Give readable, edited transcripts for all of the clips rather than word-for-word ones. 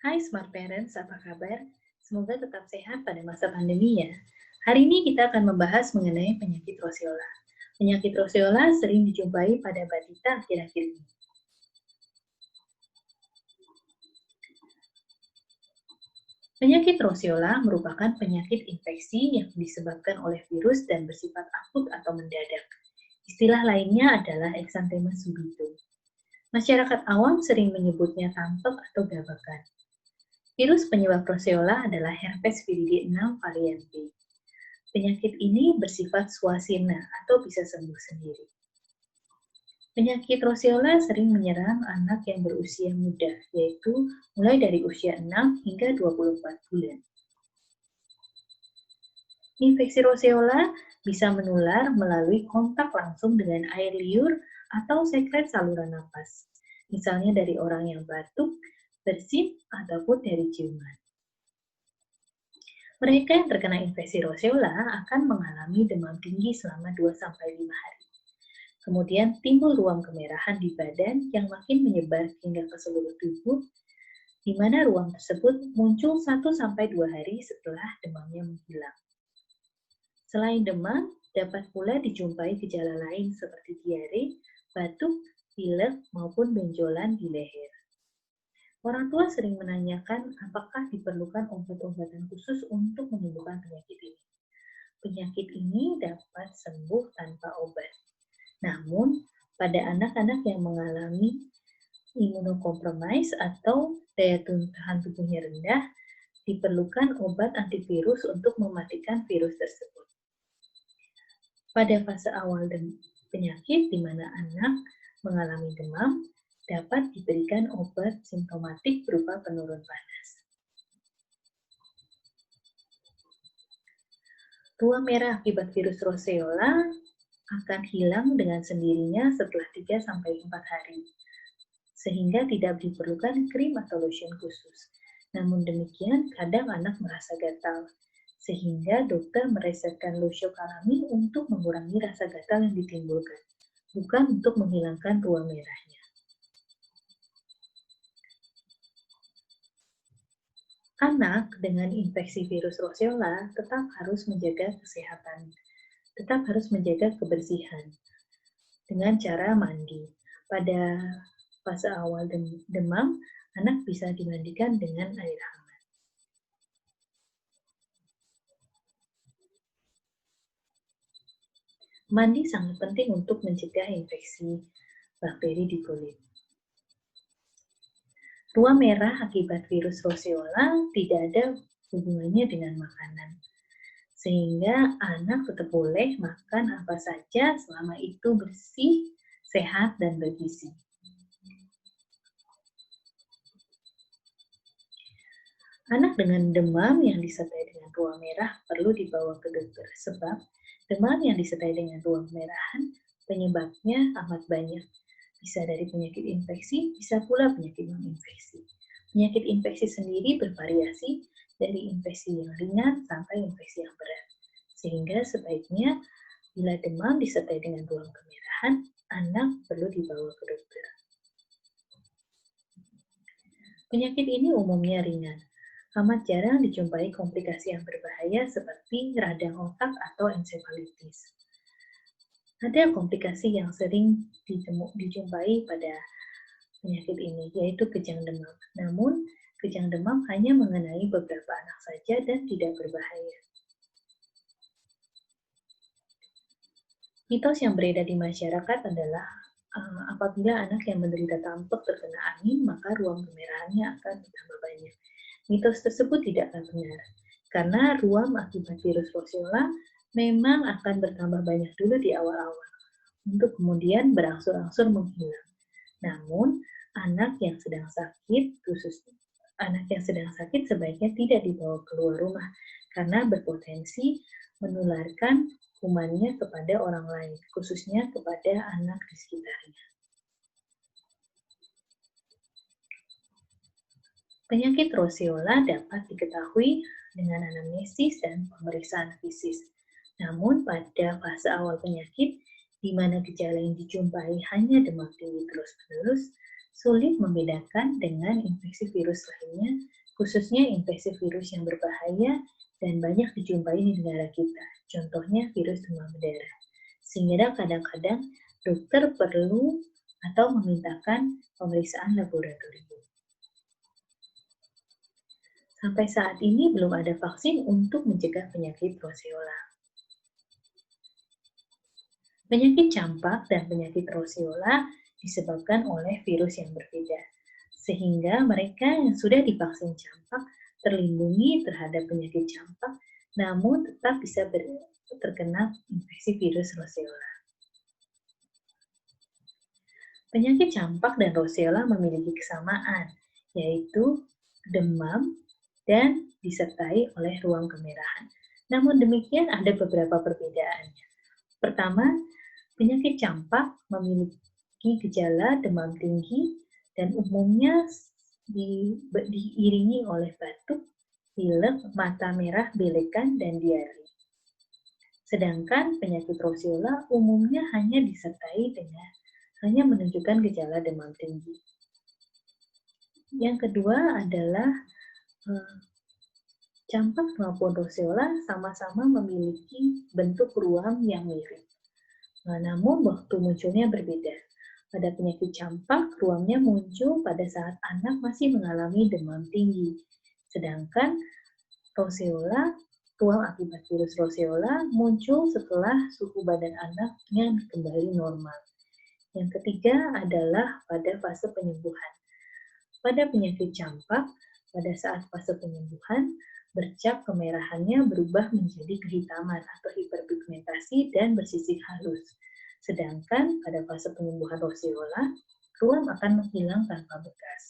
Hai Smart Parents, apa kabar? Semoga tetap sehat pada masa pandemi ya. Hari ini kita akan membahas mengenai penyakit roseola. Penyakit roseola sering dijumpai pada balita akhir-akhir ini. Penyakit roseola merupakan penyakit infeksi yang disebabkan oleh virus dan bersifat akut atau mendadak. Istilah lainnya adalah eksantema subito. Masyarakat awam sering menyebutnya tampek atau gabakan. Virus penyebab roseola adalah herpes viride 6 varian B. Penyakit ini bersifat suasina atau bisa sembuh sendiri. Penyakit roseola sering menyerang anak yang berusia muda, yaitu mulai dari usia 6 hingga 24 bulan. Infeksi roseola bisa menular melalui kontak langsung dengan air liur atau sekret saluran napas, misalnya dari orang yang batuk, bersin, ataupun dari ciuman. Mereka yang terkena infeksi roseola akan mengalami demam tinggi selama 2-5 hari. Kemudian timbul ruam kemerahan di badan yang makin menyebar hingga ke seluruh tubuh, di mana ruam tersebut muncul 1-2 hari setelah demamnya menghilang. Selain demam, dapat pula dijumpai gejala lain seperti diare, batuk, pilek, maupun benjolan di leher. Orang tua sering menanyakan apakah diperlukan obat-obatan khusus untuk menyembuhkan penyakit ini. Penyakit ini dapat sembuh tanpa obat. Namun, pada anak-anak yang mengalami imunokompromis atau daya tahan tubuhnya rendah, diperlukan obat antivirus untuk mematikan virus tersebut. Pada fase awal penyakit di mana anak mengalami demam, dapat diberikan obat simptomatik berupa penurun panas. Ruam merah akibat virus roseola akan hilang dengan sendirinya setelah 3-4 hari, sehingga tidak diperlukan krim atau lotion khusus. Namun demikian, kadang anak merasa gatal, sehingga dokter meresepkan losyokalamin untuk mengurangi rasa gatal yang ditimbulkan, bukan untuk menghilangkan ruam merahnya. Anak dengan infeksi virus roseola tetap harus menjaga kesehatan, tetap harus menjaga kebersihan dengan cara mandi. Pada fase awal demam, anak bisa dimandikan dengan air hangat. Mandi sangat penting untuk mencegah infeksi bakteri di kulit. Ruam merah akibat virus roseola tidak ada hubungannya dengan makanan, sehingga anak tetap boleh makan apa saja selama itu bersih, sehat, dan bergizi. Anak dengan demam yang disertai dengan ruam merah perlu dibawa ke dokter, sebab demam yang disertai dengan ruam kemerahan penyebabnya amat banyak. Bisa dari penyakit infeksi, bisa pula penyakit non-infeksi. Penyakit infeksi sendiri bervariasi dari infeksi yang ringan sampai infeksi yang berat. Sehingga sebaiknya bila demam disertai dengan ruam kemerahan, anak perlu dibawa ke dokter. Penyakit ini umumnya ringan. Amat jarang dijumpai komplikasi yang berbahaya seperti radang otak atau ensefalitis. Ada komplikasi yang sering dijumpai pada penyakit ini, yaitu kejang demam. Namun, kejang demam hanya mengenai beberapa anak saja dan tidak berbahaya. Mitos yang beredar di masyarakat adalah apabila anak yang menderita tampek terkena angin, maka ruam kemerahannya akan bertambah banyak. Mitos tersebut tidaklah benar, karena ruam akibat virus roseola memang akan bertambah banyak dulu di awal-awal, untuk kemudian berangsur-angsur menghilang. Namun, anak yang sedang sakit, khususnya anak yang sedang sakit sebaiknya tidak dibawa keluar rumah, karena berpotensi menularkan kumannya kepada orang lain, khususnya kepada anak di sekitarnya. Penyakit roseola dapat diketahui dengan anamnesis dan pemeriksaan fisik. Namun pada fase awal penyakit, di mana gejala yang dijumpai hanya demam tinggi terus-menerus, sulit membedakan dengan infeksi virus lainnya, khususnya infeksi virus yang berbahaya dan banyak dijumpai di negara kita, contohnya virus demam berdarah. Sehingga kadang-kadang dokter perlu atau memintakan pemeriksaan laboratorium. Sampai saat ini belum ada vaksin untuk mencegah penyakit roseola. Penyakit campak dan penyakit roseola disebabkan oleh virus yang berbeda, sehingga mereka yang sudah divaksin campak terlindungi terhadap penyakit campak, namun tetap bisa terkena infeksi virus roseola. Penyakit campak dan roseola memiliki kesamaan, yaitu demam dan disertai oleh ruam kemerahan. Namun demikian ada beberapa perbedaannya. Pertama, penyakit campak memiliki gejala demam tinggi dan umumnya diiringi oleh batuk, pilek, mata merah, belekan, dan diare. Sedangkan penyakit roseola umumnya hanya menunjukkan gejala demam tinggi. Yang kedua adalah campak maupun roseola sama-sama memiliki bentuk ruam yang mirip. Namun waktu munculnya berbeda. Pada penyakit campak, ruamnya muncul pada saat anak masih mengalami demam tinggi. Sedangkan roseola, ruam akibat virus roseola muncul setelah suhu badan anaknya kembali normal. Yang ketiga adalah pada fase penyembuhan. Pada penyakit campak, pada saat fase penyembuhan, bercak kemerahannya berubah menjadi kehitaman atau hiperpigmentasi dan bersisik halus. Sedangkan pada fase penyembuhan roseola, ruam akan menghilang tanpa bekas.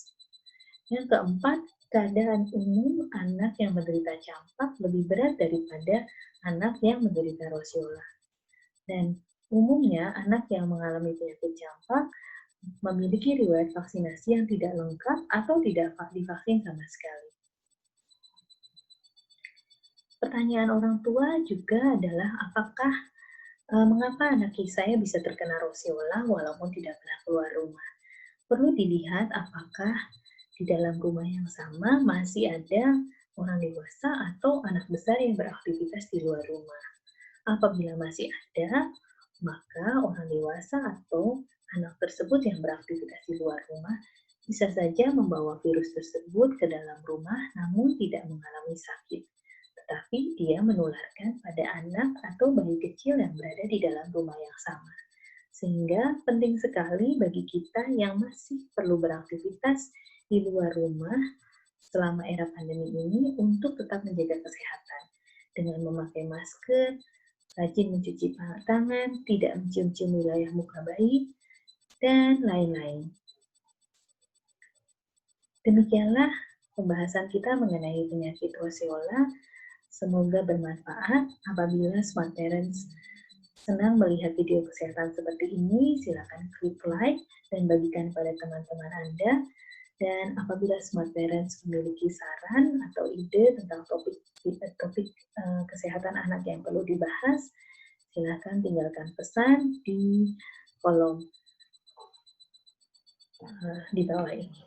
Yang keempat, keadaan umum anak yang menderita campak lebih berat daripada anak yang menderita roseola. Dan umumnya anak yang mengalami penyakit campak memiliki riwayat vaksinasi yang tidak lengkap atau tidak divaksin sama sekali. Pertanyaan orang tua juga adalah mengapa anak saya bisa terkena roseola walaupun tidak pernah keluar rumah? Perlu dilihat apakah di dalam rumah yang sama masih ada orang dewasa atau anak besar yang beraktivitas di luar rumah. Apabila masih ada, maka orang dewasa atau anak tersebut yang beraktivitas di luar rumah bisa saja membawa virus tersebut ke dalam rumah namun tidak mengalami sakit. Tetapi dia menularkan pada anak atau bayi kecil yang berada di dalam rumah yang sama. Sehingga penting sekali bagi kita yang masih perlu beraktivitas di luar rumah selama era pandemi ini untuk tetap menjaga kesehatan dengan memakai masker, rajin mencuci tangan, tidak mencium-cium wilayah muka bayi, dan lain-lain. Demikianlah pembahasan kita mengenai penyakit roseola. Semoga bermanfaat. Apabila Smart Parents senang melihat video kesehatan seperti ini, silakan klik like dan bagikan pada teman-teman Anda. Dan apabila Smart Parents memiliki saran atau ide tentang topik kesehatan anak yang perlu dibahas, silakan tinggalkan pesan di kolom di bawah ini.